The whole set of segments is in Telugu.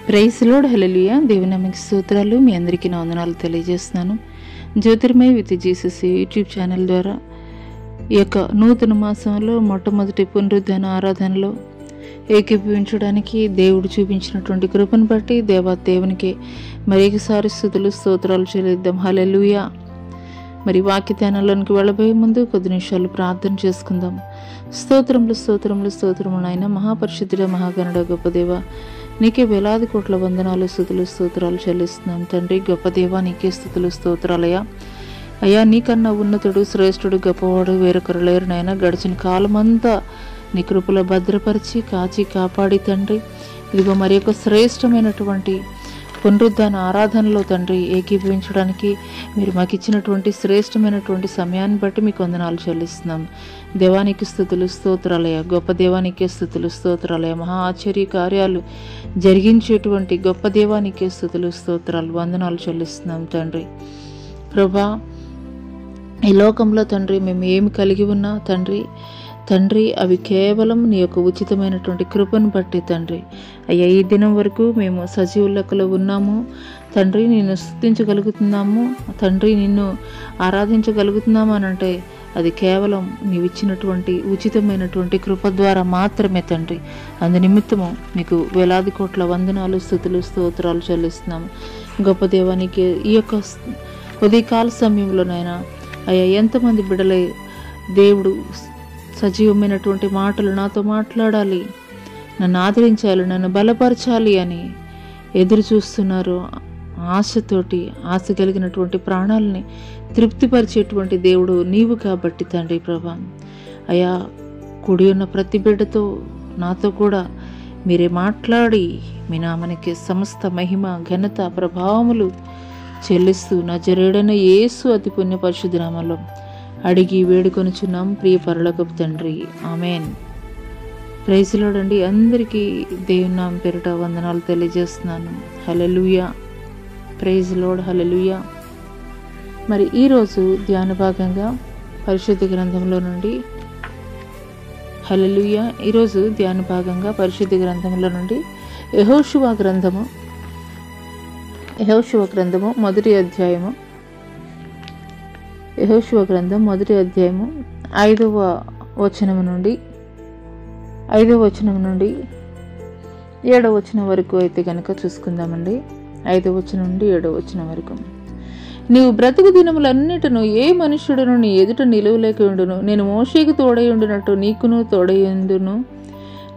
ప్రైజ్ లార్డ్, హల్లెలూయా. దేవుని నామమునకు స్తోత్రాలు. మీ అందరికీ నా వందనాలు తెలియజేస్తున్నాను. జ్యోతిర్మయ విత్ జీసస్ యూట్యూబ్ ఛానల్ ద్వారా ఈ యొక్క నూతన మాసంలో మొట్టమొదటి పునరుద్ధాన ఆరాధనలో ఏకీభవించడానికి దేవుడు చూపించినటువంటి కృపను బట్టి దేవునికి మరొకసారి స్తుతులు స్తోత్రాలు చెల్లిద్దాం. హల్లెలూయా. మరి వాక్యధ్యానంలోనికి వెళ్ళబోయే ముందు కొద్ది నిమిషాలు ప్రార్థన చేసుకుందాం. స్తోత్రములు స్తోత్రములు స్తోత్రములు నాయన, మహాపరిశుద్ధుడ, మహాగణుడ, గొప్ప దేవ, నీకే వేలాది కోట్ల వందనాలు స్తుతులు స్తోత్రాలు చెల్లిస్తున్నాం తండ్రి. గొప్ప దేవ, నీకే స్తుతులు స్తోత్రాలయ్యా. అయ్యా, నీకన్నా ఉన్నతుడు, శ్రేష్ఠుడు, గొప్పవాడు వేరొకరు లేరు నాయన. గడిచిన కాలమంతా నీ కృపలో భద్రపరిచి కాచి కాపాడి తండ్రి, ఇదిగో మరి యొక్క శ్రేష్టమైనటువంటి పునరుద్ధాన ఆరాధనలో తండ్రి ఏకీభవించడానికి మీరు మాకు ఇచ్చినటువంటి శ్రేష్టమైనటువంటి సమయాన్ని బట్టి మీకు వందనాలు చెల్లిస్తున్నాం. దేవానికి స్తుతులు స్తోత్రాలయ, గొప్ప దేవానికే స్తుతులు స్తోత్రాలయ. మహా ఆశ్చర్య కార్యాలు జరిగించేటువంటి గొప్ప దేవానికే స్తుతులు స్తోత్రాలు వందనాలు చెల్లిస్తున్నాం తండ్రి. ప్రభా, ఈ లోకంలో తండ్రి మేము ఏమి కలిగి ఉన్నా తండ్రి అవి కేవలం నీ యొక్క ఉచితమైనటువంటి కృపను బట్టి తండ్రి. అయ్యా, ఈ దినం వరకు మేము సజీవ లెక్కలో ఉన్నాము తండ్రి, నిన్ను స్తుతించగలుగుతున్నాము తండ్రి, నిన్ను ఆరాధించగలుగుతున్నాము అని అంటే అది కేవలం నీవు ఇచ్చినటువంటి ఉచితమైనటువంటి కృప ద్వారా మాత్రమే తండ్రి. అందు నిమిత్తము మీకు వేలాది కోట్ల వందనాలు స్తుతులు స్తోత్రాలు చెల్లిస్తున్నాము. గొప్ప దేవానికి ఈ యొక్క ఉదయకాల సమయంలోనైనా అయ్యా, ఎంతమంది బిడ్డలే దేవుడు సజీవమైనటువంటి మాటలు నాతో మాట్లాడాలి, నన్ను ఆదరించాలి, నన్ను బలపరచాలి అని ఎదురు చూస్తున్నారు. ఆశ కలిగినటువంటి ప్రాణాలని తృప్తిపరిచేటువంటి దేవుడు నీవు కాబట్టి తండ్రి ప్రభా. అయా, కూడి ఉన్న ప్రతి బిడ్డతో నాతో కూడా మీరే మాట్లాడి మీ నామనికి సమస్త మహిమ ఘనత ప్రభావములు చెల్లిస్తూ నజరేయుడైన యేసు అతి పుణ్య పరిశుద్ధ నామములో అడిగి వేడుకొనుచున్నాం ప్రియ పరలోకపు తండ్రి, ఆమెన్. ప్రైజ్ లార్డ్ అండి. అందరికీ దేవుని నామం పేరిట వందనాలు తెలియజేస్తున్నాను. హల్లెలూయా. ప్రైజ్ లార్డ్, హల్లెలూయా. మరి ఈరోజు ధ్యాన భాగంగా పరిశుద్ధ గ్రంథంలో నుండి హల్లెలూయా. ఈరోజు ధ్యాన భాగంగా పరిశుద్ధ గ్రంథంలో నుండి యెహోషువ గ్రంథము మొదటి అధ్యాయము, యెహోషువ గ్రంథం మొదటి అధ్యాయము 5వ వచనం నుండి 7వ వచనం వరకు అయితే కనుక చూసుకుందామండి. 5వ వచనం నుండి 7వ వచనం వరకు. నీవు బ్రతుకు దినములన్నిటను ఏ మనుష్యుడును నీ ఎదుట నిలువలేకుండును. నేను మోషేకు తోడయుండునట్టు నీకును తోడయుండును.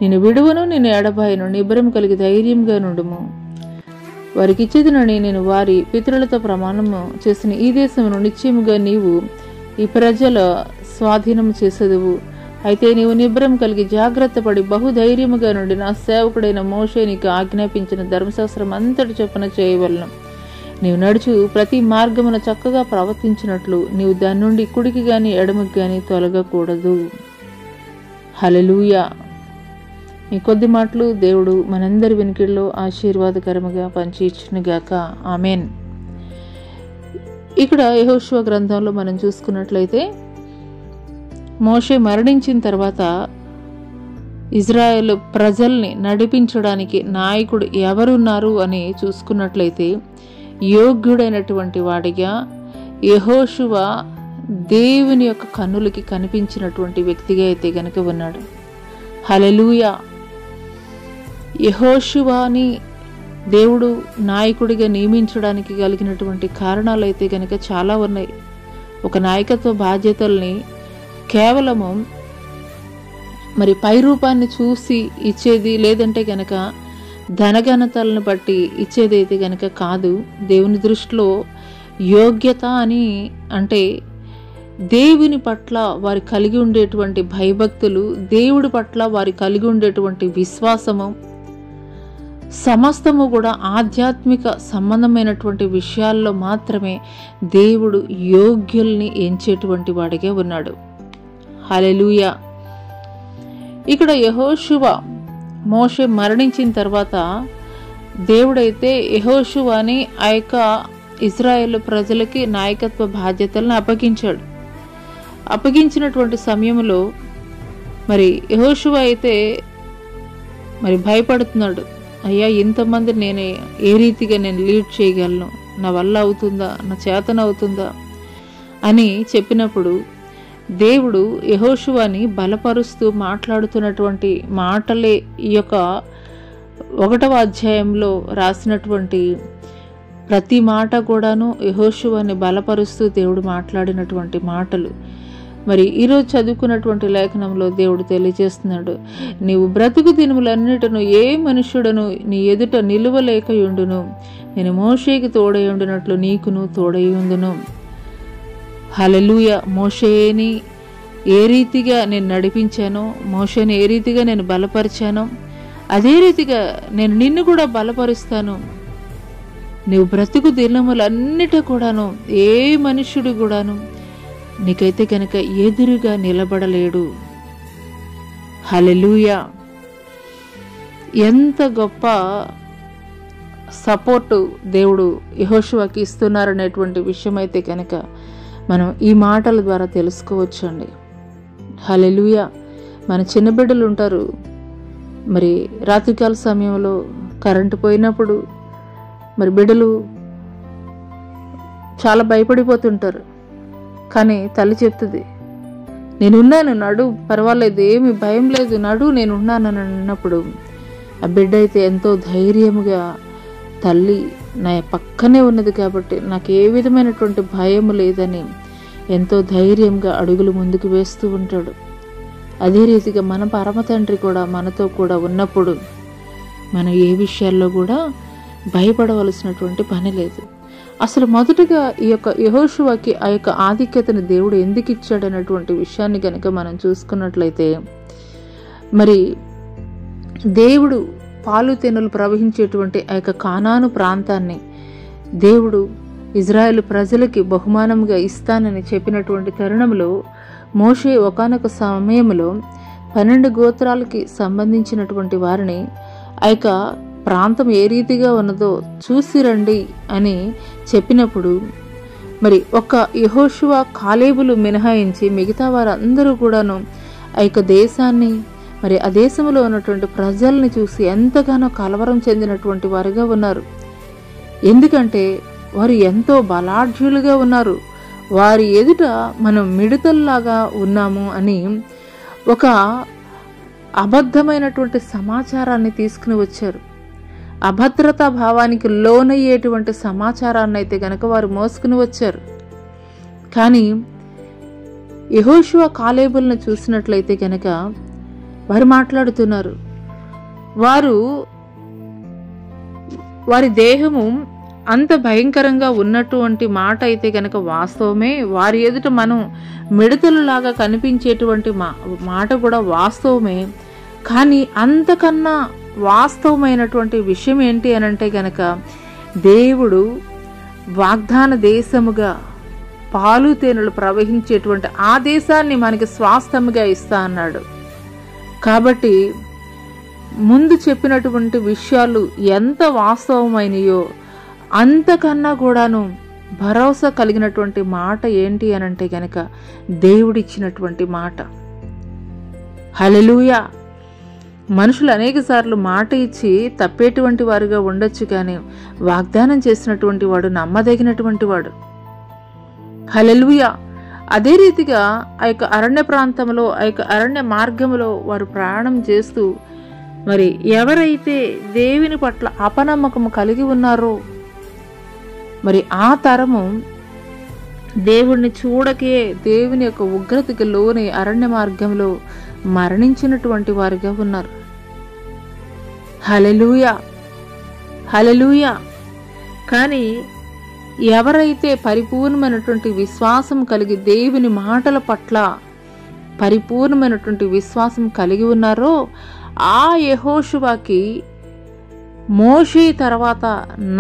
నేను విడువను, నేను ఎడబాయను. నిబ్బరం కలిగి ధైర్యంగా నుండుము. వారికి ఇచ్చేదినని నేను వారి పితరులతో ప్రమాణము చేసిన ఈ దేశమును నిశ్చయముగా నీవు ఈ ప్రజల స్వాధీనము చేసేదువు. అయితే నీవు నిబ్బరం కలిగి జాగ్రత్త పడి బహుధైర్యముగా నుండి నా సేవకుడైన మోషే నీకు ఆజ్ఞాపించిన ధర్మశాస్త్రం అంతటి చొప్పున చేయవలను. నీవు నడుచు ప్రతి మార్గమున చక్కగా ప్రవర్తించినట్లు నీవు దాని నుండి కుడికి గాని ఎడమకి గాని తొలగకూడదు. హల్లెలూయా. ఈ కొద్ది మాటలు దేవుడు మనందరి వెనుకల్లో ఆశీర్వాదకరముగా పంచిచ్చునుగాక. ఆమెన్. ఇక్కడ యెహోషువ గ్రంథంలో మనం చూసుకున్నట్లయితే మోషే మరణించిన తర్వాత ఇజ్రాయేలు ప్రజల్ని నడిపించడానికి నాయకుడు ఎవరున్నారు అని చూసుకున్నట్లయితే యోగ్యుడైనటువంటి వాడిగా యెహోషువ దేవుని యొక్క కన్నులకి కనిపించినటువంటి వ్యక్తిగా అయితే గనుక ఉన్నాడు. హల్లెలూయా. యెహోషువని దేవుడు నాయకుడిగా నియమించడానికి కలిగినటువంటి కారణాలు అయితే కనుక చాలా ఉన్నాయి. ఒక నాయకత్వ బాధ్యతల్ని కేవలము మరి పై రూపాన్ని చూసి ఇచ్చేది, లేదంటే గనక ధనఘనతలను బట్టి ఇచ్చేది అయితే గనక కాదు. దేవుని దృష్టిలో యోగ్యత అని అంటే దేవుని పట్ల వారి కలిగి ఉండేటువంటి భయభక్తులు, దేవుడి పట్ల వారి కలిగి ఉండేటువంటి విశ్వాసము, సమస్తము కూడా ఆధ్యాత్మిక సంబంధమైనటువంటి విషయాల్లో మాత్రమే దేవుడు యోగ్యుల్ని ఎంచేటువంటి వాడిగా ఉన్నాడు. హల్లెలూయా. ఇక్కడ యెహోషువ మోషే మరణించిన తర్వాత దేవుడైతే యెహోషువని ఆ యొక్క ఇజ్రాయేలు ప్రజలకి నాయకత్వ బాధ్యతలను అప్పగించినటువంటి సమయంలో మరి యెహోషువ అయితే మరి భయపడుతున్నాడు. అయ్యా ఇంతమంది నేను ఏ రీతిగా నేను లీడ్ చేయగలను, నా వల్ల అవుతుందా, నా చేతన అవుతుందా అని చెప్పినప్పుడు దేవుడు యెహోషువని బలపరుస్తూ మాట్లాడుతున్నటువంటి మాటలే ఈ యొక్క 1వ అధ్యాయంలో రాసినటువంటి ప్రతి మాట కూడాను యెహోషువని బలపరుస్తూ దేవుడు మాట్లాడినటువంటి మాటలు. మరి ఈరోజు చదువుకున్నటువంటి లేఖనంలో దేవుడు తెలియజేస్తున్నాడు, నీవు బ్రతుకు దినములన్నిటను ఏ మనుష్యుడను నీ ఎదుట నిలువలేకయుండును, నేను మోషేకి తోడయుండునట్లు నీకును తోడయుండును. హల్లెలూయా. మోషేని ఏ రీతిగా నేను నడిపించానో, మోషేని ఏ రీతిగా నేను బలపరిచానో అదే రీతిగా నేను నిన్ను కూడా బలపరుస్తాను. నీవు బ్రతుకు దినములన్నిట కూడాను ఏ మనుష్యుడు కూడాను నీకైతే కనుక ఎదురుగా నిలబడలేడు. హల్లెలూయా. ఎంత గొప్ప సపోర్టు దేవుడు యెహోషువకి ఇస్తున్నారనేటువంటి విషయం అయితే కనుక మనం ఈ మాటల ద్వారా తెలుసుకోవచ్చండి. హల్లెలూయా. మన చిన్న బిడ్డలు ఉంటారు, మరి రాత్రికాల సమయంలో కరెంటు పోయినప్పుడు మరి బిడ్డలు చాలా భయపడిపోతుంటారు. కానీ తల్లి చెప్తుంది, నేనున్నాను, నడు, పర్వాలేదు, ఏమి భయం లేదు, నడు, నేనున్నానని అన్నప్పుడు ఆ బిడ్డ అయితే ఎంతో ధైర్యముగా తల్లి నా పక్కనే ఉన్నది కాబట్టి నాకు ఏ విధమైనటువంటి భయం లేదని ఎంతో ధైర్యంగా అడుగులు ముందుకు వేస్తూ ఉంటాడు. అదే రీతిగా మన పరమ తండ్రి కూడా మనతో కూడా ఉన్నప్పుడు మనం ఏ విషయాల్లో కూడా భయపడవలసినటువంటి పని లేదు. అసలు మొదటగా ఈ యొక్క యెహోషువకి ఆ యొక్క ఆధిక్యతను దేవుడు ఎందుకు ఇచ్చాడనేటువంటి విషయాన్ని కనుక మనం చూసుకున్నట్లయితే, మరి దేవుడు పాలు తేనెలు ప్రవహించేటువంటి ఆ యొక్క కానాను ప్రాంతాన్ని దేవుడు ఇజ్రాయేలు ప్రజలకి బహుమానంగా ఇస్తానని చెప్పినటువంటి తరుణంలో మోషే ఒకానొక సమయంలో 12 గోత్రాలకి సంబంధించినటువంటి వారిని ఆ యొక్క ప్రాంతం ఏ రీతిగా ఉన్నదో చూసి రండి అని చెప్పినప్పుడు, మరి ఒక్క యెహోషువ కాలేబులు మినహాయించి మిగతా వారందరూ కూడాను ఆ యొక్క దేశాన్ని, మరి ఆ దేశంలో ఉన్నటువంటి ప్రజల్ని చూసి ఎంతగానో కలవరం చెందినటువంటి వారుగా ఉన్నారు. ఎందుకంటే వారు ఎంతో బలాఢ్యులుగా ఉన్నారు, వారి ఎదుట మనం మిడతల్లాగా ఉన్నాము అని ఒక అబద్ధమైనటువంటి సమాచారాన్ని తీసుకుని వచ్చారు. అభద్రతా భావానికి లోనయ్యేటువంటి సమాచారాన్ని అయితే గనక వారు మోసుకుని వచ్చారు. కానీ యెహోషువ కాలేబులను చూసినట్లయితే గనక వారు మాట్లాడుతున్నారు, వారి దేహము అంత భయంకరంగా ఉన్నటువంటి మాట అయితే గనక వాస్తవమే, వారి ఎదుట మనం మిడతలులాగా కనిపించేటువంటి మాట కూడా వాస్తవమే. కానీ అంతకన్నా వాస్తవమైనటువంటి విషయం ఏంటి అని అంటే గనక దేవుడు వాగ్దాన దేశముగా పాలు తేనెలు ప్రవహించేటువంటి ఆ దేశాన్ని మనకి స్వాస్థ్యముగా ఇస్తా అన్నాడు. కాబట్టి ముందు చెప్పినటువంటి విషయాలు ఎంత వాస్తవమైనయో అంతకన్నా కూడాను భరోసా కలిగినటువంటి మాట ఏంటి అని అంటే గనక దేవుడిచ్చినటువంటి మాట. హల్లెలూయా. మనుషులు అనేక సార్లు మాట ఇచ్చి తప్పేటువంటి వారుగా ఉండొచ్చు, కానీ వాగ్దానం చేసినటువంటి వాడు నమ్మదగినటువంటి వాడు. హల్లెలూయా. అదే రీతిగా ఆ యొక్క అరణ్య ప్రాంతంలో, ఆ యొక్క అరణ్య మార్గంలో వారు ప్రయాణం చేస్తూ, మరి ఎవరైతే దేవుని పట్ల అపనమ్మకము కలిగి ఉన్నారో, మరి ఆ తరము దేవుణ్ణి చూడకే దేవుని యొక్క ఉగ్రతకి లోని అరణ్య మార్గంలో మరణించినటువంటి వారుగా ఉన్నారు. హల్లెలూయా. హల్లెలూయా. కానీ ఎవరైతే పరిపూర్ణమైనటువంటి విశ్వాసం కలిగి దేవుని మాటల పట్ల పరిపూర్ణమైనటువంటి విశ్వాసం కలిగి ఉన్నారో ఆ యెహోషువకి మోషే తర్వాత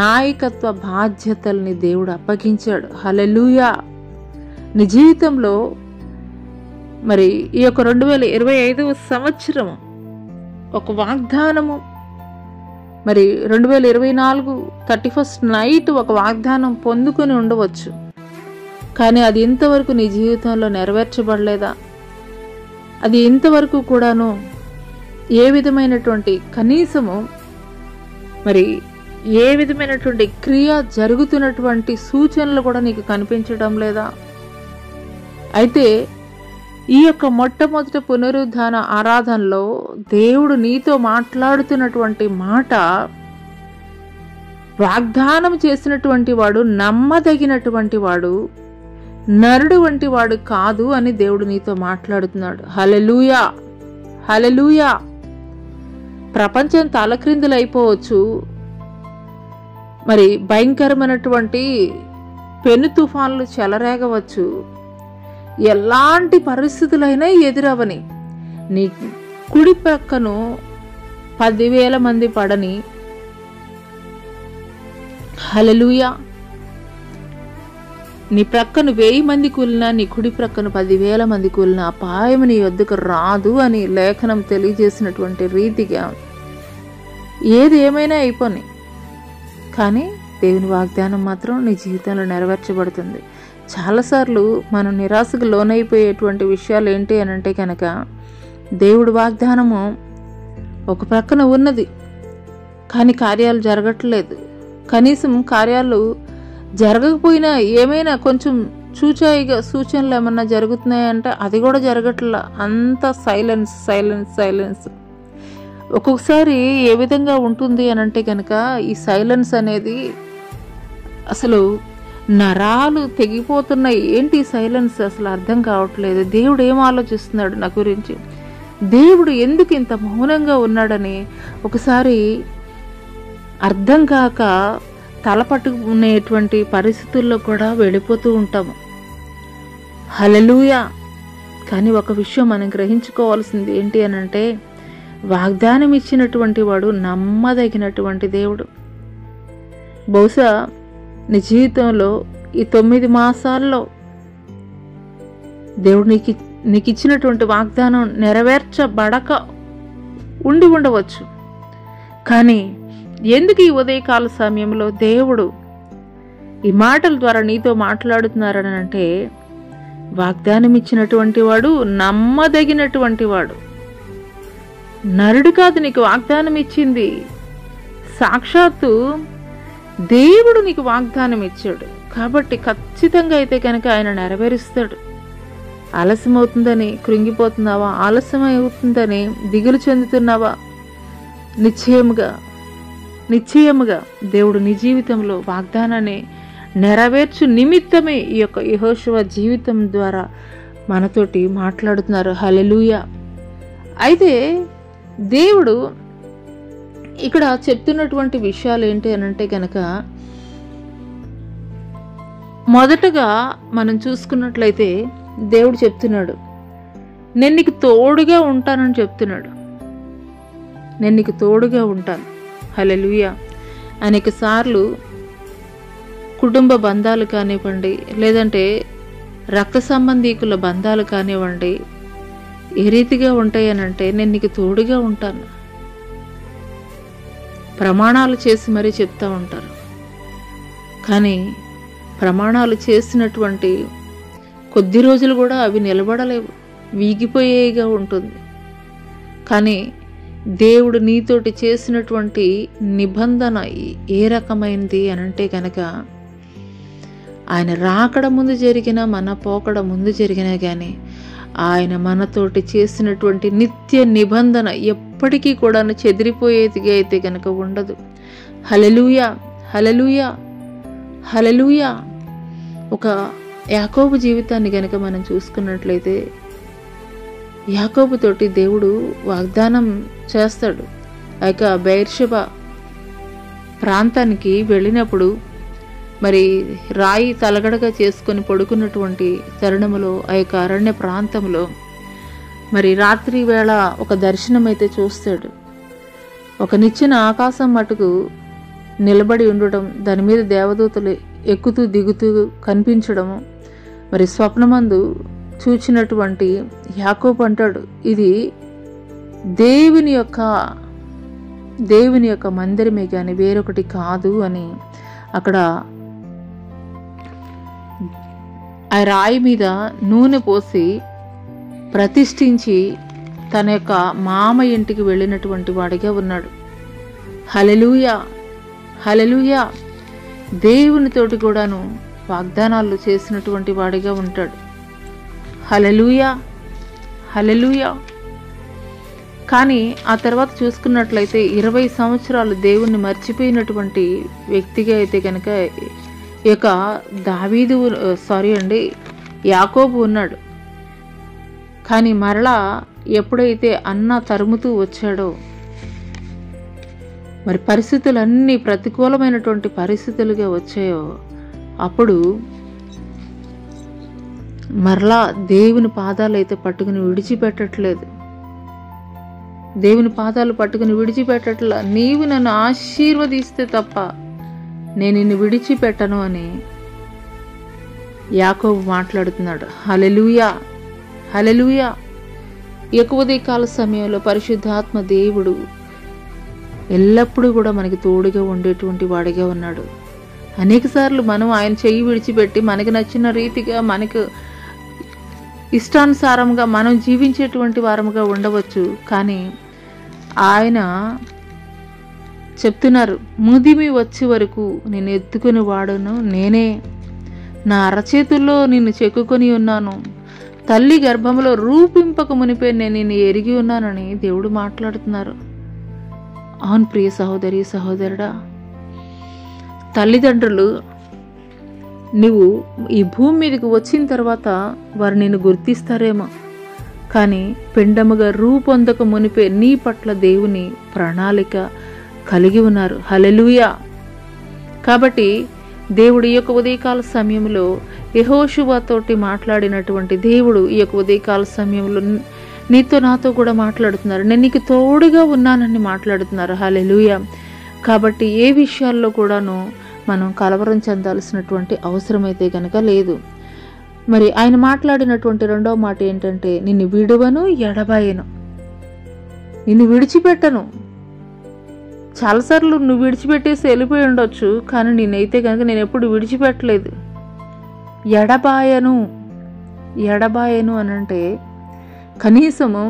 నాయకత్వ బాధ్యతల్ని దేవుడు అప్పగించాడు. హల్లెలూయా. నీ జీవితంలో మరి ఈ యొక్క 2025వ సంవత్సరం ఒక వాగ్దానము, మరి 2024 31st నైట్ ఒక వాగ్దానం పొందుకొని ఉండవచ్చు, కానీ అది ఇంతవరకు నీ జీవితంలో నెరవేర్చబడలేదా? అది ఇంతవరకు కూడాను ఏ విధమైనటువంటి కనీసము మరి ఏ విధమైనటువంటి క్రియ జరుగుతున్నటువంటి సూచనలు కూడా నీకు కనిపించడం లేదా? అయితే ఈ యొక్క మొట్టమొదటి పునరుద్ధాన ఆరాధనలో దేవుడు నీతో మాట్లాడుతున్నటువంటి మాట, వాగ్దానం చేసినటువంటి వాడు నమ్మదగినటువంటి వాడు, నరుడు వంటి వాడు కాదు అని దేవుడు నీతో మాట్లాడుతున్నాడు. హల్లెలూయా, హల్లెలూయా. ప్రపంచం తలక్రిందులైపోవచ్చు, మరి భయంకరమైనటువంటి పెను తుఫాన్లు చెలరేగవచ్చు, ఎలాంటి పరిస్థితులైనా ఎదురవని, నీ కుడి ప్రక్కను 10,000 మంది పడని, హల్లెలూయా, నీ ప్రక్కను 1000 మంది కూలినా, నీ కుడి ప్రక్కను 10,000 మంది కూలినా అపాయం నీ వద్దకు రాదు అని లేఖనం తెలియజేసినటువంటి రీతిగా ఏది ఏమైనా అయిపోని, కానీ దేవుని వాగ్దానం మాత్రం నీ జీవితంలో నెరవేర్చబడుతుంది. చాలాసార్లు మనం నిరాశకు లోనైపోయేటువంటి విషయాలు ఏంటి అని అంటే కనుక, దేవుడి వాగ్దానము ఒక ప్రక్కన ఉన్నది కానీ కార్యాలు జరగట్లేదు. కనీసం కార్యాలు జరగకపోయినా ఏమైనా కొంచెం చూచాయిగా సూచనలు ఏమన్నా జరుగుతున్నాయంటే అది కూడా జరగట్లా. అంత సైలెన్స్ సైలెన్స్ సైలెన్స్. ఒక్కొక్కసారి ఏ విధంగా ఉంటుంది అని అంటే కనుక, ఈ సైలెన్స్ అనేది అసలు నరాలు తెగిపోతున్నాయి. ఏంటి సైలెన్స్ అసలు అర్థం కావట్లేదు. దేవుడు ఏం ఆలోచిస్తున్నాడు నా గురించి, దేవుడు ఎందుకు ఇంత మౌనంగా ఉన్నాడని ఒకసారి అర్థం కాక తలపట్టుకునేటువంటి పరిస్థితుల్లో కూడా వెళ్ళిపోతూ ఉంటాము. హల్లెలూయా. కానీ ఒక విషయం మనం గ్రహించుకోవాల్సింది ఏంటి అని అంటే, వాగ్దానం ఇచ్చినటువంటి వాడు నమ్మదగినటువంటి దేవుడు. బహుశా నీ జీవితంలో ఈ 9 మాసాల్లో దేవుడు నీకు ఇచ్చినటువంటి వాగ్దానం నెరవేర్చబడక ఉండవచ్చు. కానీ ఎందుకు ఈ ఉదయకాల సమయంలో దేవుడు ఈ మాటల ద్వారా నీతో మాట్లాడుతున్నారని అంటే, వాగ్దానం ఇచ్చినటువంటి వాడు నమ్మదగినటువంటి వాడు. నరుడు కాదు నీకు వాగ్దానం ఇచ్చింది, సాక్షాత్తు దేవుడు నీకు వాగ్దానం ఇచ్చాడు. కాబట్టి ఖచ్చితంగా అయితే కనుక ఆయన నెరవేరుస్తాడు. ఆలస్యమవుతుందని కృంగిపోతున్నావా? ఆలస్యమవుతుందని దిగులు చెందుతున్నావా? నిశ్చయముగా దేవుడు నీ జీవితంలో వాగ్దానాన్ని నెరవేర్చు నిమిత్తమే ఈ యొక్క యెహోషువ జీవితం ద్వారా మనతోటి మాట్లాడుతున్నారు. హల్లెలూయా. అయితే దేవుడు ఇక్కడ చెప్తున్నటువంటి విషయాలు ఏంటి అని అంటే కనుక, మొదటగా మనం చూసుకున్నట్లయితే దేవుడు చెప్తున్నాడు, నేను నీకు తోడుగా ఉంటానని చెప్తున్నాడు. నేను నీకు తోడుగా ఉంటాను. హల్లెలూయా. అనేక సార్లు కుటుంబ బంధాలు కానివ్వండి, లేదంటే రక్త సంబంధీకుల బంధాలు కానివ్వండి, ఏ రీతిగా ఉంటాయనంటే, నేను నీకు తోడుగా ఉంటాను, ప్రమాణాలు చేసి మరీ చెప్తూ ఉంటారు. కానీ ప్రమాణాలు చేసినటువంటి కొద్ది రోజులు కూడా అవి నిలబడలేవు, వీగిపోయేగా ఉంటుంది. కానీ దేవుడు నీతోటి చేసినటువంటి నిబంధన ఏ రకమైనది అనంటే కనుక, ఆయన రాకడ ముందు జరిగిన, మన పోకడ ముందు జరిగినా కానీ ఆయన మనతోటి చేసినటువంటి నిత్య నిబంధన ఎప్పటికీ కూడా చెదిరిపోయేదిగా అయితే కనుక ఉండదు. హల్లెలూయా, హల్లెలూయా, హల్లెలూయా. ఒక యాకోబు జీవితాన్ని కనుక మనం చూసుకున్నట్లయితే, యాకోబుతోటి దేవుడు వాగ్దానం చేస్తాడు. ఆ యొక్క బెయేర్షెబా ప్రాంతానికి వెళ్ళినప్పుడు మరి రాయి తలగడగా చేసుకొని పడుకున్నటువంటి తరుణములో, ఆ యొక్క అరణ్య ప్రాంతంలో మరి రాత్రి వేళ ఒక దర్శనం అయితే చూస్తాడు. ఒక నిచ్చెన ఆకాశం మటుకు నిలబడి ఉండటం, దాని మీద దేవదూతలు ఎక్కుతూ దిగుతూ కనిపించడము, మరి స్వప్నమందు చూచినటువంటి యాకోబు అంటాడు, ఇది దేవుని యొక్క మందిరమే కానీ వేరొకటి కాదు అని. అక్కడ ఆ రాయి మీద నూనె పోసి ప్రతిష్ఠించి తన యొక్క మామ ఇంటికి వెళ్ళినటువంటి వాడిగా ఉన్నాడు. హల్లెలూయా. హల్లెలూయా. దేవునితోటి కూడాను వాగ్దానాలు చేసినటువంటి వాడిగా ఉంటాడు. హల్లెలూయా, హల్లెలూయా. కానీ ఆ తర్వాత చూసుకున్నట్లయితే 20 సంవత్సరాలు దేవుణ్ణి మర్చిపోయినటువంటి వ్యక్తిగా అయితే కనుక ఈ యొక్క యాకోబు ఉన్నాడు. కానీ మరలా ఎప్పుడైతే అన్న తరుముతూ వచ్చాడో, మరి పరిస్థితులన్నీ ప్రతికూలమైనటువంటి పరిస్థితులుగా వచ్చాయో, అప్పుడు మరలా దేవుని పాదాలు అయితే పట్టుకుని విడిచిపెట్టట్లేదు. దేవుని పాదాలు పట్టుకుని విడిచిపెట్టట్లా. నీవు నన్ను ఆశీర్వదిస్తే తప్ప నేను నిన్ను విడిచిపెట్టను అని యాకోబు మాట్లాడుతున్నాడు. హల్లెలూయా, హల్లెలూయా. ఉదయకాల సమయంలో పరిశుద్ధాత్మ దేవుడు ఎల్లప్పుడూ కూడా మనకి తోడుగా ఉండేటువంటి వాడిగా ఉన్నాడు. అనేకసార్లు మనం ఆయన చెయ్యి విడిచిపెట్టి మనకి నచ్చిన రీతిగా, మనకు ఇష్టానుసారంగా మనం జీవించేటువంటి వారముగా ఉండవచ్చు. కానీ ఆయన చెప్తున్నారు, ముదిమి వచ్చే వరకు నేను ఎత్తుకుని వాడును నేనే, నా అరచేతుల్లో నిన్ను చెక్కుకొని ఉన్నాను, తల్లి గర్భంలో రూపింపక మునిపే నేను నిన్ను ఎరిగి ఉన్నానని దేవుడు మాట్లాడుతున్నారు. అవును ప్రియ సహోదరి సహోదరుడా, తల్లిదండ్రులు నువ్వు ఈ భూమి మీదకి వచ్చిన తర్వాత వారు నిన్ను గుర్తిస్తారేమో, కానీ పిండముగా రూపొందక మునిపే నీ పట్ల దేవుని ప్రణాళిక కలిగి ఉన్నారు. హల్లెలూయా. కాబట్టి దేవుడు ఈ యొక్క ఉదయకాల సమయంలో యెహోషువతోటి మాట్లాడినటువంటి దేవుడు ఈ యొక్క ఉదయకాల సమయంలో నీతో నాతో కూడా మాట్లాడుతున్నారు. నేను నీకు తోడుగా ఉన్నానని మాట్లాడుతున్నారు. హల్లెలూయా. కాబట్టి ఏ విషయాల్లో కూడాను మనం కలవరం చెందాల్సినటువంటి అవసరమైతే కనుక లేదు. మరి ఆయన మాట్లాడినటువంటి రెండవ మాట ఏంటంటే, నిన్ను విడువను ఎడబాయను, నిన్ను విడిచిపెట్టను. చాలాసార్లు నువ్వు విడిచిపెట్టేసి వెళ్ళిపోయి ఉండొచ్చు, కానీ నేనైతే కనుక నేను ఎప్పుడు విడిచిపెట్టలేదు. ఎడబాయను, ఎడబాయను అనంటే కనీసము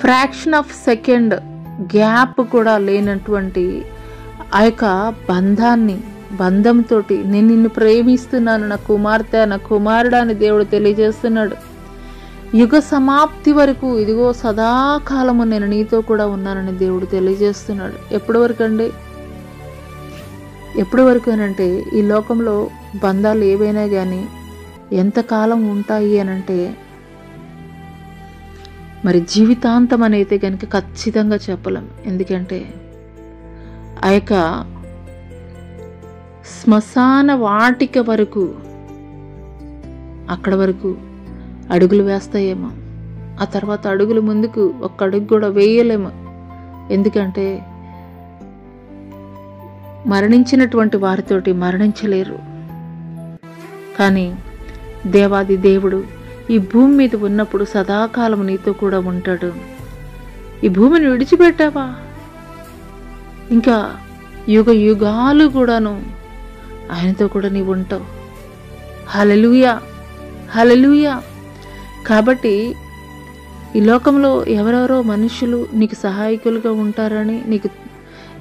ఫ్రాక్షన్ ఆఫ్ సెకండ్ గ్యాప్ కూడా లేనటువంటి ఆ యొక్క బంధంతో నేను నిన్ను ప్రేమిస్తున్నాను నా కుమార్తె, నా కుమారుడు అని దేవుడు తెలియజేస్తున్నాడు. యుగ సమాప్తి వరకు ఇదిగో సదాకాలము నేను నీతో కూడా ఉన్నానని దేవుడు తెలియజేస్తున్నాడు. ఎప్పటి వరకు అండి? ఎప్పటి వరకు అనంటే ఈ లోకంలో బంధాలు ఏవైనా కానీ ఎంతకాలం ఉంటాయి అనంటే మరి జీవితాంతం అనైతే కనుక ఖచ్చితంగా చెప్పలేం. ఎందుకంటే ఆ యొక్క శ్మశాన వాటిక వరకు, అక్కడ వరకు అడుగులు వేస్తాయేమో, ఆ తర్వాత అడుగులు ముందుకు ఒక్క అడుగు కూడా వేయలేము. ఎందుకంటే మరణించినటువంటి వారితోటి మరణించలేరు. కానీ దేవాది దేవుడు ఈ భూమి మీద ఉన్నప్పుడు సదాకాలం నీతో కూడా ఉంటాడు. ఈ భూమిని విడిచిపెట్టావా, ఇంకా యుగ యుగాలు కూడాను ఆయనతో కూడా నీవు ఉంటావు. హల్లెలూయా, హల్లెలూయా. కాబట్టి ఈ లోకంలో ఎవరెవరో మనుషులు నీకు సహాయకులుగా ఉంటారని,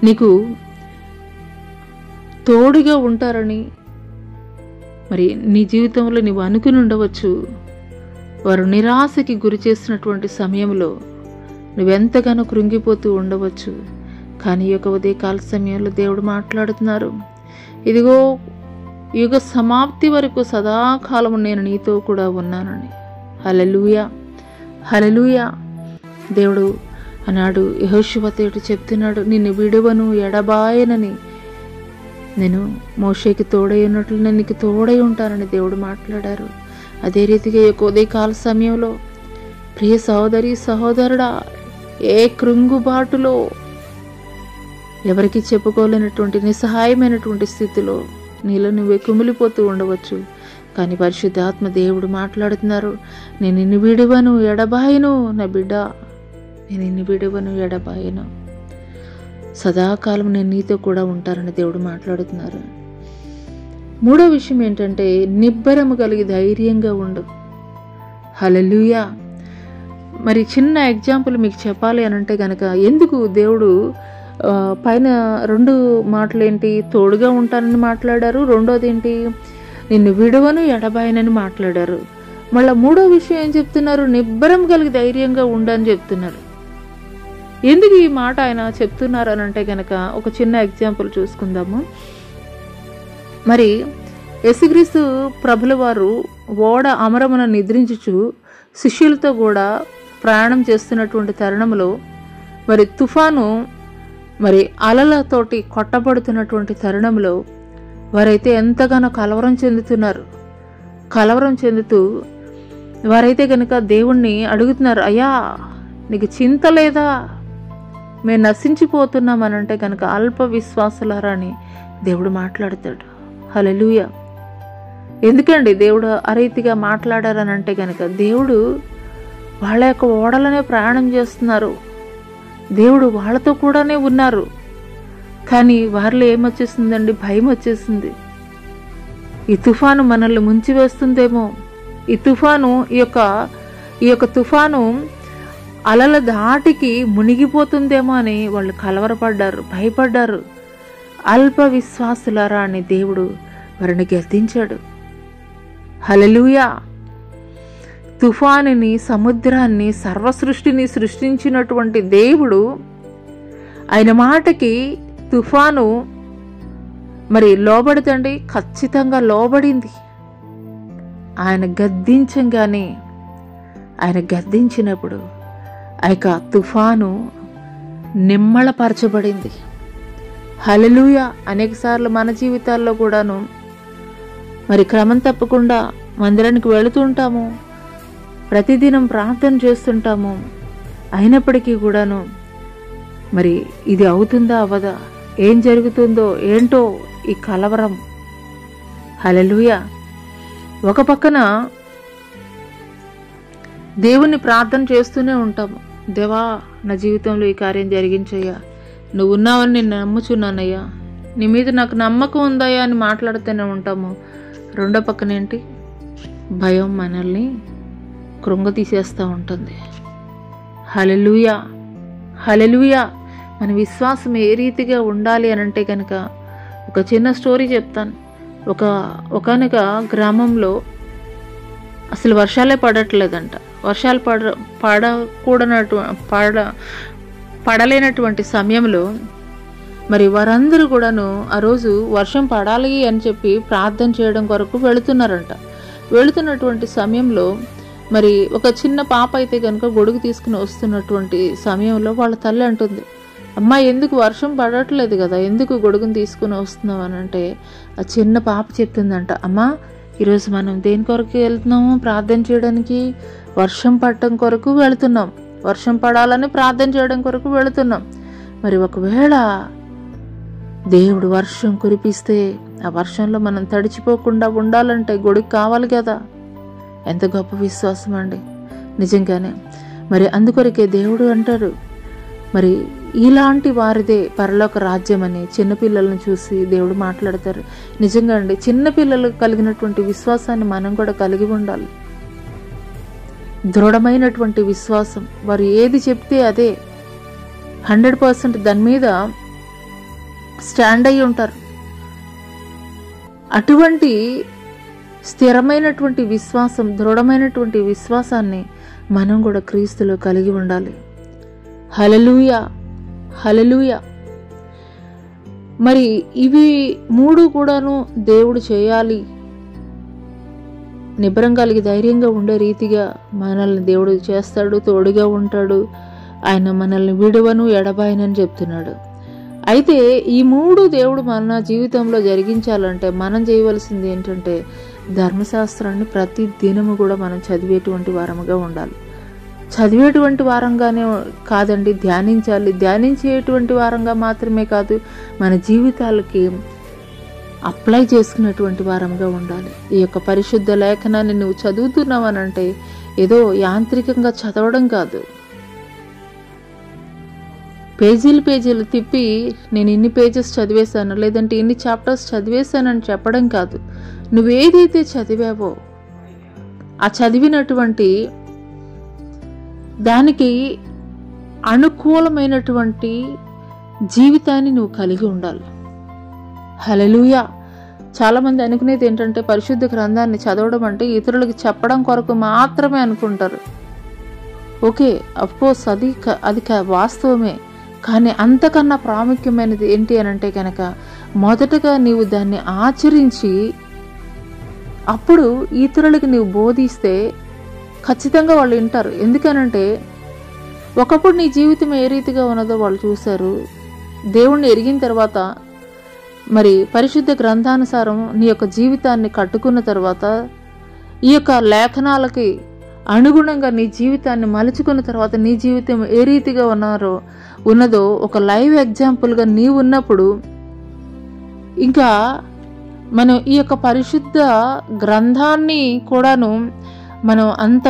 నీకు తోడుగా ఉంటారని మరి నీ జీవితంలో నీవు అనుకుని ఉండవచ్చు. వారు నిరాశకి గురి చేసినటువంటి సమయంలో నువ్వెంతగానో కృంగిపోతూ ఉండవచ్చు. కానీ ఈ యొక్క ఉదయకాల సమయంలో దేవుడు మాట్లాడుతున్నారు, ఇదిగో యుగ సమాప్తి వరకు సదాకాలము నేను నీతో కూడా ఉన్నానని. హల్లెలూయా, హల్లెలూయా. దేవుడు అన్నాడు, యెహోషువతోటి చెప్తున్నాడు, నిన్ను విడువను ఎడబాయనని, నేను మోషేకి తోడై ఉన్నట్లు నేను నీకు తోడై ఉంటానని దేవుడు మాట్లాడారు. అదే రీతిగా ఈ యొక్క ఉదయకాల సమయంలో ప్రియ సహోదరి సహోదరుడా, ఏ కృంగుబాటులో ఎవరికి చెప్పుకోలేనటువంటి నిస్సహాయమైనటువంటి స్థితిలో నీలో నువ్వే కుమిలిపోతూ ఉండవచ్చు. కానీ పరిశుద్ధాత్మ దేవుడు మాట్లాడుతున్నారు, నేను నిన్ను విడువను ఎడబాయను నా బిడ్డ, నేను నిన్ను విడువను ఎడబాయను, సదాకాలం నేను నీతో కూడా ఉంటానని దేవుడు మాట్లాడుతున్నారు. మూడో విషయం ఏంటంటే, నిబ్బరము కలిగి ధైర్యంగా ఉండు. హల్లెలూయా. మరి చిన్న ఎగ్జాంపుల్ మీకు చెప్పాలి అని అంటే కనుక, ఎందుకు దేవుడు పైన 2 మాటలు ఏంటి? తోడుగా ఉంటానని మాట్లాడారు. రెండోది ఏంటి? నిన్ను విడువను ఎడబాయనని మాట్లాడారు. మళ్ళీ మూడో విషయం ఏం చెప్తున్నారు? నిబ్బరం కలిగి ధైర్యంగా ఉండని చెప్తున్నారు. ఎందుకు ఈ మాట ఆయన చెప్తున్నారు అని అంటే కనుక ఒక చిన్న ఎగ్జాంపుల్ చూసుకుందాము. మరి యేసుక్రీస్తు ప్రభుల వారు ఓడ అమరమున నిద్రించుచు శిష్యులతో కూడా ప్రయాణం చేస్తున్నటువంటి తరుణంలో మరి తుఫాను మరి అలలతోటి కొట్టబడుతున్నటువంటి తరుణంలో వారైతే ఎంతగానో కలవరం చెందుతున్నారు. కలవరం చెందుతూ వారైతే కనుక దేవుణ్ణి అడుగుతున్నారు, అయ్యా నీకు చింత లేదా? మేము నశించిపోతున్నామని అంటే కనుక అల్ప విశ్వాసులారా అని దేవుడు మాట్లాడతాడు. హల్లెలూయా. ఎందుకండి దేవుడు ఆ రీతిగా మాట్లాడారని అంటే కనుక దేవుడు వాళ్ళ యొక్క ఓడలనే ప్రయాణం చేస్తున్నారు. దేవుడు వాళ్ళతో కూడానే ఉన్నారు. కానీ వారిలో ఏమొచ్చేసిందండి? భయం వచ్చేసింది. ఈ తుఫాను మనల్ని ముంచివేస్తుందేమో, ఈ తుఫాను ఈ యొక్క తుఫాను అలల ధాటికి మునిగిపోతుందేమో అని వాళ్ళు కలవరపడ్డారు, భయపడ్డారు. అల్ప విశ్వాసులారా అని దేవుడు వారిని గద్దించాడు. హల్లెలూయా. తుఫానుని, సముద్రాన్ని, సర్వసృష్టిని సృష్టించినటువంటి దేవుడు ఆయన మాటకి తుఫాను మరి లోబడుతండి, ఖచ్చితంగా లోబడింది. ఆయన గద్దించంగానే, ఆయన గద్దించినప్పుడు ఆ యొక్క తుఫాను నిమ్మళపరచబడింది. హల్లెలూయా. అనేకసార్లు మన జీవితాల్లో కూడాను మరి క్రమం తప్పకుండా మందిరానికి వెళుతుంటాము, ప్రతిదినం ప్రార్థన చేస్తుంటాము. అయినప్పటికీ కూడాను మరి ఇది అవుతుందా అవ్వదా, ఏం జరుగుతుందో ఏంటో ఈ కలవరం. హల్లెలూయా. ఒక పక్కన దేవుణ్ణి ప్రార్థన చేస్తూనే ఉంటాము, దేవా నా జీవితంలో ఈ కార్యం జరిగించయ్యా, నువ్వు ఉన్నావని నేను నమ్ముచున్నానయ్యా, నీ మీద నాకు నమ్మకం ఉందయ్యా అని మాట్లాడుతూనే ఉంటాము. రెండో పక్కన ఏంటి? భయం మనల్ని కృంగతీసేస్తూ ఉంటుంది. హల్లెలూయా. హల్లెలూయా. మన విశ్వాసం ఏ రీతిగా ఉండాలి అని అంటే కనుక ఒక చిన్న స్టోరీ చెప్తాను. ఒకనొక గ్రామంలో అసలు వర్షాలే పడట్లేదంట. వర్షాలు పడలేనటువంటి సమయంలో మరి వారందరూ కూడాను ఆ రోజు వర్షం పడాలి అని చెప్పి ప్రార్థన చేయడం కొరకు వెళుతున్నారంట. వెళుతున్నటువంటి సమయంలో మరి ఒక చిన్న పాప అయితే కనుక గొడుగు తీసుకుని వస్తున్నటువంటి సమయంలో వాళ్ళ తల్లి అంటుంది, అమ్మా ఎందుకు వర్షం పడట్లేదు కదా, ఎందుకు గొడుగుని తీసుకుని వస్తున్నావు అని అంటే ఆ చిన్న పాప చెప్తుందంట, అమ్మా ఈరోజు మనం దేని కొరకు వెళ్తున్నాము? ప్రార్థన చేయడానికి. వర్షం పడటం కొరకు వెళుతున్నాం, వర్షం పడాలని ప్రార్థన చేయడం కొరకు వెళుతున్నాం. మరి ఒకవేళ దేవుడు వర్షం కురిపిస్తే ఆ వర్షంలో మనం తడిచిపోకుండా ఉండాలంటే గొడుగు కావాలి కదా. ఎంత గొప్ప విశ్వాసం అండి నిజంగానే. మరి అందుకొరకే దేవుడు అంటారు, మరి ఇలాంటి వారిదే పరలోక రాజ్యం అని చిన్నపిల్లలను చూసి దేవుడు మాట్లాడతారు. నిజంగా అండి, చిన్నపిల్లలకు కలిగినటువంటి విశ్వాసాన్ని మనం కూడా కలిగి ఉండాలి. దృఢమైనటువంటి విశ్వాసం. వారు ఏది చెప్తే అదే 100% దాని మీద స్టాండ్ అయ్యి ఉంటారు. అటువంటి స్థిరమైనటువంటి విశ్వాసం, దృఢమైనటువంటి విశ్వాసాన్ని మనం కూడా క్రీస్తులో కలిగి ఉండాలి. హల్లెలూయా. హల్లెలూయా. మరి ఇవి 3 కూడాను దేవుడు చేయాలి. నిబ్బరం కలిగి ధైర్యంగా ఉండే రీతిగా మనల్ని దేవుడు చేస్తాడు, తోడుగా ఉంటాడు. ఆయన మనల్ని విడువను ఎడబాయనని చెప్తున్నాడు. అయితే ఈ 3 దేవుడు మన జీవితంలో జరిగించాలంటే మనం చేయవలసింది ఏంటంటే ధర్మశాస్త్రాన్ని ప్రతి దినము కూడా మనం చదివేటువంటి వారముగా ఉండాలి. చదివేటువంటి వారంగానే కాదండి, ధ్యానించాలి. ధ్యానించేటువంటి వారంగా మాత్రమే కాదు, మన జీవితాలకి అప్లై చేసుకునేటువంటి వారంగా ఉండాలి. ఈ యొక్క పరిశుద్ధ లేఖనాన్ని నువ్వు చదువుతున్నావనంటే ఏదో యాంత్రికంగా చదవడం కాదు, పేజీలు తిప్పి నేను ఇన్ని పేజెస్ చదివేశాను లేదంటే ఇన్ని చాప్టర్స్ చదివేశానని చెప్పడం కాదు. నువ్వేదైతే చదివావో ఆ చదివినటువంటి దానికి అనుకూలమైనటువంటి జీవితాన్ని నువ్వు కలిగి ఉండాలి. హల్లెలూయా. చాలామంది అనుకునేది ఏంటంటే పరిశుద్ధ గ్రంథాన్ని చదవడం అంటే ఇతరులకు చెప్పడం కొరకు మాత్రమే అనుకుంటారు. ఓకే, అఫ్కోర్స్ అది వాస్తవమే. కానీ అంతకన్నా ప్రాముఖ్యమైనది ఏంటి అని అంటే కనుక మొదటగా నీవు దాన్ని ఆచరించి అప్పుడు ఇతరులకు నీవు బోధిస్తే ఖచ్చితంగా వాళ్ళు వింటారు. ఎందుకనంటే ఒకప్పుడు నీ జీవితం ఏ రీతిగా ఉన్నదో వాళ్ళు చూశారు. దేవుణ్ణి ఎరిగిన తర్వాత మరి పరిశుద్ధ గ్రంథానుసారం నీ యొక్క జీవితాన్ని కట్టుకున్న తర్వాత ఈ యొక్క లేఖనాలకి అనుగుణంగా నీ జీవితాన్ని మలుచుకున్న తర్వాత నీ జీవితం ఏ రీతిగా ఉన్నదో ఒక లైవ్ ఎగ్జాంపుల్గా నీవు ఉన్నప్పుడు ఇంకా మనం ఈ యొక్క పరిశుద్ధ గ్రంథాన్ని కూడాను మనం అంత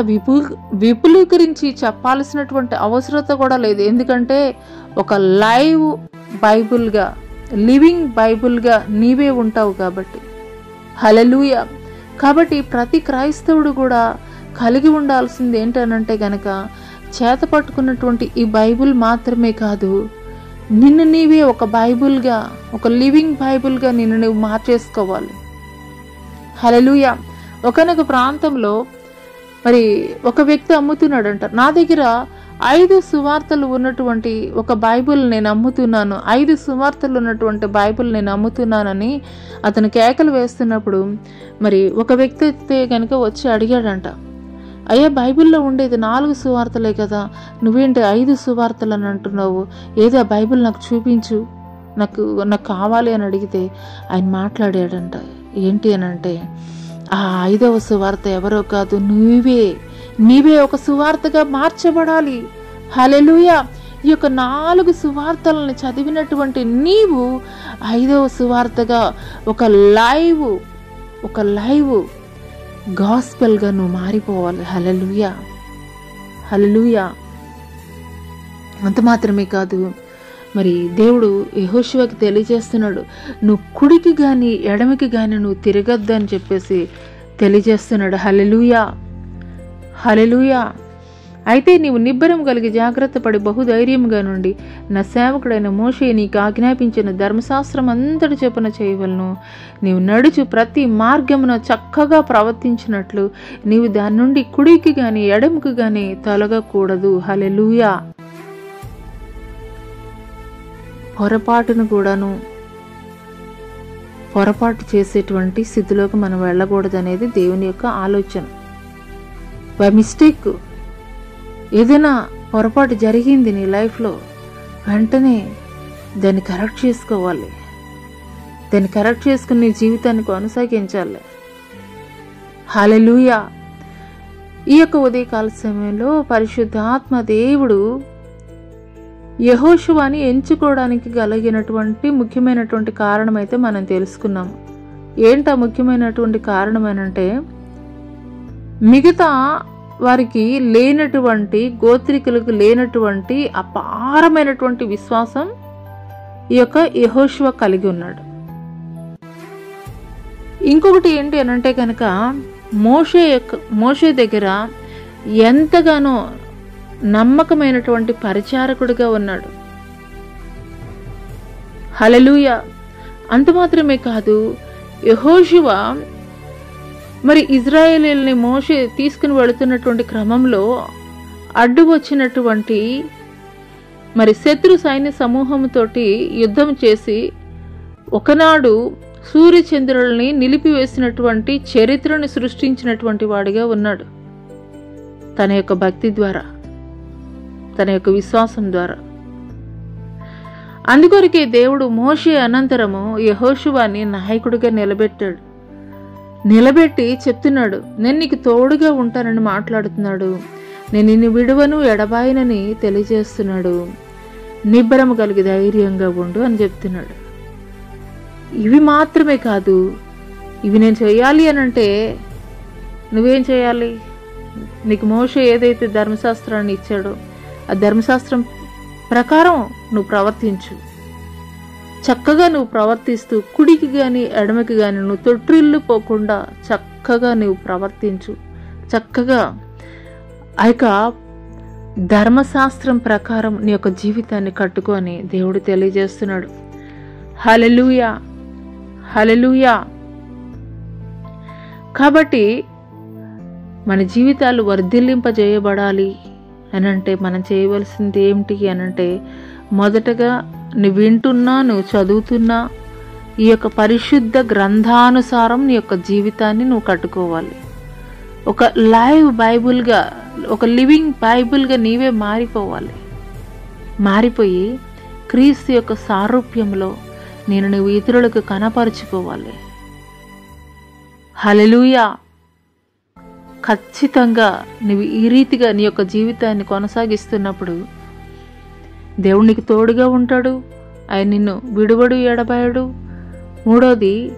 విపులీకరించి చెప్పాల్సినటువంటి అవసరత కూడా లేదు. ఎందుకంటే ఒక లైవ్ బైబుల్గా, లివింగ్ బైబుల్గా నీవే ఉంటావు కాబట్టి. హల్లెలూయా. కాబట్టి ప్రతి క్రైస్తవుడు కూడా కలిగి ఉండాల్సింది ఏంటనంటే గనక చేత పట్టుకున్నటువంటి ఈ బైబుల్ మాత్రమే కాదు, నిన్ను నీవే ఒక బైబుల్గా, ఒక లివింగ్ బైబుల్గా నిన్ను నువ్వు మార్చేసుకోవాలి. హల్లెలూయా. ఒకనొక ప్రాంతంలో మరి ఒక వ్యక్తి అమ్ముతున్నాడంట. నా దగ్గర 5 సువార్తలు ఉన్నటువంటి ఒక బైబుల్ నేను అమ్ముతున్నాను, 5 సువార్తలు ఉన్నటువంటి బైబుల్ నేను అమ్ముతున్నానని అతను కేకలు వేస్తున్నప్పుడు మరి ఒక వ్యక్తి అయితే కనుక వచ్చి అడిగాడంట, అయ్యా బైబిల్లో ఉండేది 4 సువార్తలే కదా, నువ్వేంటి 5 సువార్తలు అని అంటున్నావు, ఏదో ఆ బైబిల్ నాకు చూపించు, నాకు కావాలి అని అడిగితే ఆయన మాట్లాడాడంట. ఏంటి అని అంటే, ఆ 5వ సువార్త ఎవరో కాదు, నీవే ఒక సువార్తగా మార్చబడాలి. హల్లెలూయా. ఈ యొక్క 4 సువార్తలను చదివినటువంటి నీవు 5వ సువార్తగా ఒక లైవ్ గాస్పెల్గా నువ్వు మారిపోవాలి. హల్లెలూయా. హల్లెలూయా. అంత మాత్రమే కాదు, మరి దేవుడు యెహోషువకి తెలియజేస్తున్నాడు, నువ్వు కుడికి కానీ ఎడమకి కానీ నువ్వు తిరగద్దు అని చెప్పేసి తెలియజేస్తున్నాడు. హల్లెలూయా. హల్లెలూయా. అయితే నీవు నిబ్బరం కలిగి జాగ్రత్త పడి బహుధైర్యంగా నుండి నా సేవకుడైన మోషే నీకు ఆజ్ఞాపించిన ధర్మశాస్త్రం అంతటి చొప్పున చేయవలను. నీవు నడుచు ప్రతి మార్గమున చక్కగా ప్రవర్తించినట్లు నీవు దాని నుండి కుడికి గాని ఎడమకు గాని తొలగకూడదు. హల్లెలూయా. పొరపాటు చేసేటువంటి స్థితిలోకి మనం వెళ్ళకూడదు అనేది దేవుని యొక్క ఆలోచన. బై మిస్టేక్ ఏదైనా పొరపాటు జరిగింది నీ లైఫ్లో, వెంటనే దాన్ని కరెక్ట్ చేసుకోవాలి. దాన్ని కరెక్ట్ చేసుకుని నీ జీవితాన్ని కొనసాగించాలి. హల్లెలూయా. ఈ యొక్క ఉదయకాల సమయంలో పరిశుద్ధాత్మ దేవుడు యెహోషువని ఎంచుకోవడానికి కలిగినటువంటి ముఖ్యమైనటువంటి కారణం అయితే మనం తెలుసుకున్నాము. ఏంటా ముఖ్యమైనటువంటి కారణం అంటే, మిగతా వారికి లేనటువంటి, గోత్రికులకు లేనటువంటి అపారమైనటువంటి విశ్వాసం ఈ యొక్క యెహోషువ కలిగి ఉన్నాడు. ఇంకొకటి ఏంటి అనంటే కనుక మోషే దగ్గర ఎంతగానో నమ్మకమైనటువంటి పరిచారకుడిగా ఉన్నాడు. హల్లెలూయా. అంత మాత్రమే కాదు, యెహోషువ మరి ఇజ్రాయేలీయుల్ని మోషే తీసుకుని వెళుతున్నటువంటి క్రమంలో అడ్డు వచ్చినటువంటి మరి శత్రు సైన్య సమూహంతోటి యుద్ధం చేసి ఒకనాడు సూర్యచంద్రుల్ని నిలిపివేసినటువంటి చరిత్రను సృష్టించినటువంటి వాడిగా ఉన్నాడు. తన యొక్క భక్తి ద్వారా, తన యొక్క విశ్వాసం ద్వారా. అందుకొరకే దేవుడు మోషే అనంతరము యెహోషువని నాయకుడిగా నిలబెట్టి చెప్తున్నాడు, నేను నీకు తోడుగా ఉంటానని మాట్లాడుతున్నాడు. నేను నిన్ను విడువను ఎడబాయనని తెలియజేస్తున్నాడు. నిబ్బరము కలిగి ధైర్యంగా ఉండు అని చెప్తున్నాడు. ఇవి మాత్రమే కాదు, ఇవి నేను చేయాలి అనంటే నువ్వేం చేయాలి? నీకు మోషే ఏదైతే ధర్మశాస్త్రాన్ని ఇచ్చాడో ఆ ధర్మశాస్త్రం ప్రకారం నువ్వు ప్రవర్తించు. చక్కగా నువ్వు ప్రవర్తిస్తూ కుడికి కానీ ఎడమకి కానీ నువ్వు తొట్టిల్లు పోకుండా చక్కగా నువ్వు ప్రవర్తించు. చక్కగా ఆ యొక్క ధర్మశాస్త్రం ప్రకారం నీ యొక్క జీవితాన్ని కట్టుకొని దేవుడు తెలియజేస్తున్నాడు. హల్లెలూయా, హల్లెలూయా. కాబట్టి మన జీవితాలు వర్ధిల్లింపజేయబడాలి అనంటే మనం చేయవలసింది ఏమిటి అనంటే, మొదటగా నువ్వు వింటున్నా, నువ్వు చదువుతున్నా ఈ యొక్క పరిశుద్ధ గ్రంథానుసారం నీ యొక్క జీవితాన్ని నువ్వు కట్టుకోవాలి. ఒక లైవ్ బైబుల్గా, ఒక లివింగ్ బైబుల్గా నీవే మారిపోవాలి. మారిపోయి క్రీస్తు యొక్క సారూప్యంలో నువ్వు ఇతరులకు కనపరుచుకోవాలి. హల్లెలూయా. ఖచ్చితంగా నువ్వు ఈ రీతిగా నీ యొక్క జీవితాన్ని కొనసాగిస్తున్నప్పుడు దేవుడు నీకు తోడుగా ఉంటాడు. ఆయన నిన్ను విడువడు, ఎడబాయడు. మూడోది,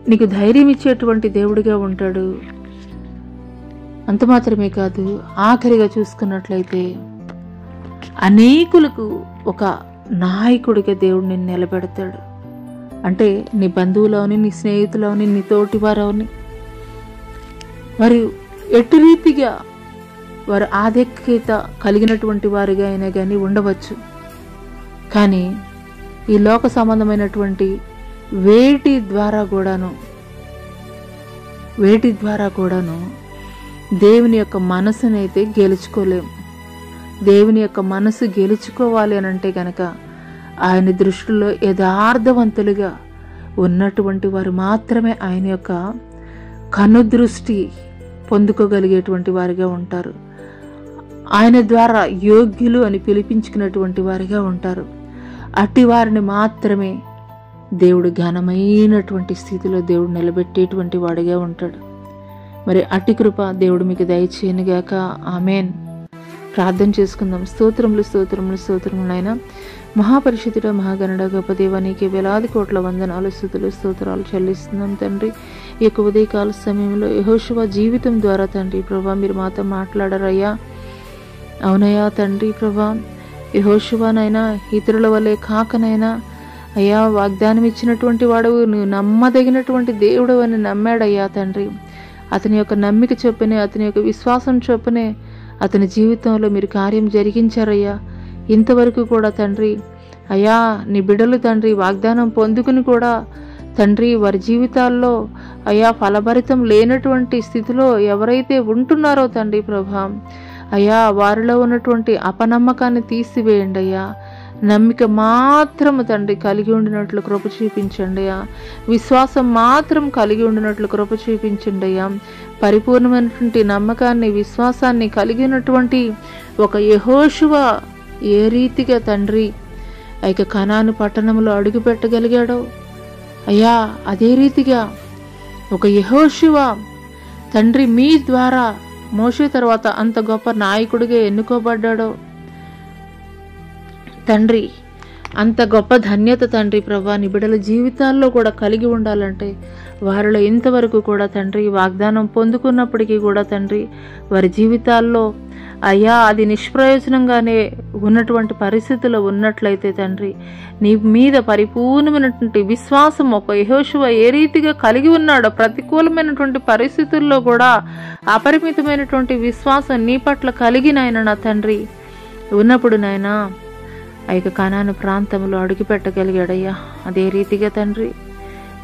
నీకు ధైర్యం ఇచ్చేటువంటి దేవుడిగా ఉంటాడు. అంత మాత్రమే కాదు, ఆఖరిగా చూసుకున్నట్లయితే అనేకులకు ఒక నాయకుడిగా దేవుడు నిన్ను నిలబెడతాడు. అంటే నీ బంధువులవని, నీ స్నేహితులవని, నీ తోటివారవని, మరియు ఎటు రీతిగా వారు ఆధిక్యత కలిగినటువంటి వారిగా అయినా కానీ ఉండవచ్చు. కానీ ఈ లోక సంబంధమైనటువంటి వేటి ద్వారా కూడాను దేవుని యొక్క మనసునైతే గెలుచుకోలేము. దేవుని యొక్క మనసు గెలుచుకోవాలి అని అంటే కనుక ఆయన దృష్టిలో యథార్థవంతులుగా ఉన్నటువంటి వారు మాత్రమే ఆయన యొక్క కనుదృష్టి పొందుకోగలిగేటువంటి వారిగా ఉంటారు. ఆయన ద్వారా యోగ్యులు అని పిలిపించుకున్నటువంటి వారిగా ఉంటారు. అట్టి వారిని మాత్రమే దేవుడు ఘనమైనటువంటి స్థితిలో దేవుడు నిలబెట్టేటువంటి వాడిగా ఉంటాడు. మరి అట్టి కృప దేవుడు మీకు దయచేయనుగాక. ఆమేన్. ప్రార్థన చేసుకుందాం. స్తోత్రములు, స్తోత్రములు, స్తోత్రములు నాయన. మహాపరిశుద్ధుడ, మహాగణుడ, గొప్ప దేవ, నీకే వేలాది కోట్ల వందనాలు, స్తుతులు, స్తోత్రాలు చెల్లిస్తున్నాం తండ్రి. ఈ యొక్క ఉదయకాల సమయంలో యెహోషువ జీవితం ద్వారా తండ్రి ప్రభా మీరు మాతో మాట్లాడారయ్యా. అవునయ్యా తండ్రి ప్రభా, యెహోషువనైనా ఇతరుల వలె కాకనైనా అయ్యా వాగ్దానం ఇచ్చినటువంటి వాడు, నువ్వు నమ్మదగినటువంటి దేవుడు అని నమ్మాడయ్యా తండ్రి. అతని యొక్క నమ్మిక చొప్పునే, అతని యొక్క విశ్వాసం చొప్పునే అతని జీవితంలో మీరు కార్యం జరిగించారయ్యా. ఇంతవరకు కూడా తండ్రి అయ్యా నీ బిడ్డలు తండ్రి వాగ్దానం పొందుకుని కూడా తండ్రి వారి జీవితాల్లో అయ్యా ఫలభరితం లేనటువంటి స్థితిలో ఎవరైతే ఉంటున్నారో తండ్రి ప్రభా, అయ్యా వారిలో ఉన్నటువంటి అపనమ్మకాన్ని తీసివేయండి అయ్యా. నమ్మిక మాత్రము తండ్రి కలిగి ఉండినట్లు కృప చూపించండి అయ్యా. విశ్వాసం మాత్రం కలిగి ఉండినట్లు కృప చూపించండి అయ్యా. పరిపూర్ణమైనటువంటి నమ్మకాన్ని, విశ్వాసాన్ని కలిగినటువంటి ఒక యెహోషువ ఏ రీతిగా తండ్రి ఆ యొక్క కనాను పట్టణంలో అడుగు పెట్టగలిగాడో అయ్యా, అదే రీతిగా ఒక యెహోషువ తండ్రి మీ ద్వారా మోషే తర్వాత అంత గొప్ప నాయకుడిగా ఎన్నుకోబడ్డాడో తండ్రి, అంత గొప్ప ధన్యత తండ్రి ప్రభా నీ బిడ్డల జీవితాల్లో కూడా కలిగి ఉండాలంటే వారిలో ఇంతవరకు కూడా తండ్రి వాగ్దానం పొందుకున్నప్పటికీ కూడా తండ్రి వారి జీవితాల్లో అయ్యా అది నిష్ప్రయోజనంగానే ఉన్నటువంటి పరిస్థితుల్లో ఉన్నట్లయితే తండ్రి నీ మీద పరిపూర్ణమైనటువంటి విశ్వాసం ఒక యెహోషువ ఏ రీతిగా కలిగి ఉన్నాడో, ప్రతికూలమైనటువంటి పరిస్థితుల్లో కూడా అపరిమితమైనటువంటి విశ్వాసం నీ పట్ల కలిగినాయన నా తండ్రి ఉన్నప్పుడు నాయనా ఆ యొక్క కనాను ప్రాంతంలో అడుగు పెట్టగలిగాడయ్యా. అదే రీతిగా తండ్రి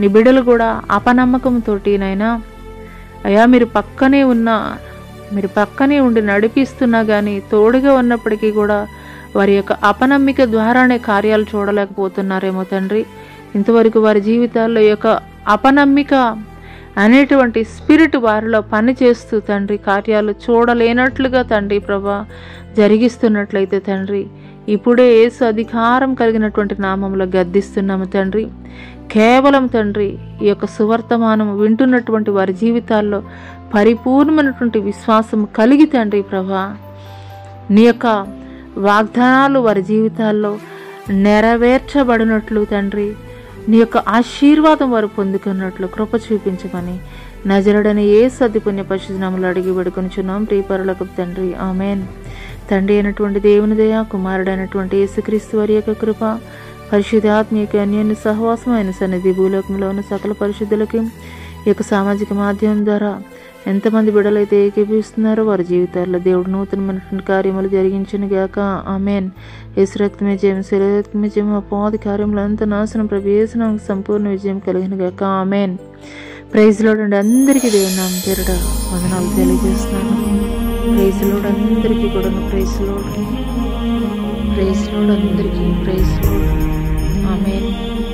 నీ బిడ్డలు కూడా అపనమ్మకంతో నైనా అయ్యా మీరు పక్కనే ఉండి నడిపిస్తున్నా కానీ తోడుగా ఉన్నప్పటికీ కూడా వారి యొక్క అపనమ్మిక ద్వారానే కార్యాలు చూడలేకపోతున్నారేమో తండ్రి. ఇంతవరకు వారి జీవితాల్లో ఈ యొక్క అపనమ్మిక అనేటువంటి స్పిరిట్ వారిలో పనిచేస్తూ తండ్రి కార్యాలు చూడలేనట్లుగా తండ్రి ప్రభా జరిగిస్తున్నట్లయితే తండ్రి ఇప్పుడే యేసు అధికారం కలిగినటువంటి నామంలో గద్దిస్తున్నాము తండ్రి. కేవలం తండ్రి ఈ యొక్క సువర్తమానం వింటున్నటువంటి వారి జీవితాల్లో పరిపూర్ణమైనటువంటి విశ్వాసం కలిగి తండ్రి ప్రభా నీ యొక్క వాగ్దానాలు వారి జీవితాల్లో నెరవేర్చబడినట్లు తండ్రి నీ యొక్క ఆశీర్వాదం వారు పొందుకున్నట్లు కృప చూపించమని నజరుడని యేసు అతి పుణ్య పరిశుద్ధ నామములో అడిగి వేడుకొనుచున్నాం ప్రియ పరలోకపు తండ్రి. ఆమేన్. తండ్రి అయినటువంటి దేవుని దయ, కుమారుడైనటువంటి యేసుక్రీస్తు వారి యొక్క కృప, పరిశుద్ధాత్మ యొక్క అన్యోన్య సహవాసం అయిన సన్నిధి భూలోకంలో ఉన్న సకల పరిశుద్ధులకి ఈ యొక్క సామాజిక మాధ్యమం ద్వారా ఎంతమంది బిడ్డలైతే ఏకీపిస్తున్నారో వారి జీవితాల్లో దేవుడు నూతనమైనటువంటి కార్యములు జరిగించను గాక. ఆమెన్. యేసు రక్తమే జయం, శిలువ రక్తమే జయం, అపవాది కార్యములంతా నాశనం, ప్రభు యేసు నామమున సంపూర్ణ విజయం కలిగిన గాక. ఆమెన్. ప్రైజ్ లార్డ్ అండి. అందరికీ దేవుని నామం పేరిట వందనాలు తెలియజేస్తున్నాను. ప్రైజ్ లార్డ్ అందరికీ కూడా. ప్రైజ్ లార్డ్ అందరికీ. Praise Lord. ఆమెన్.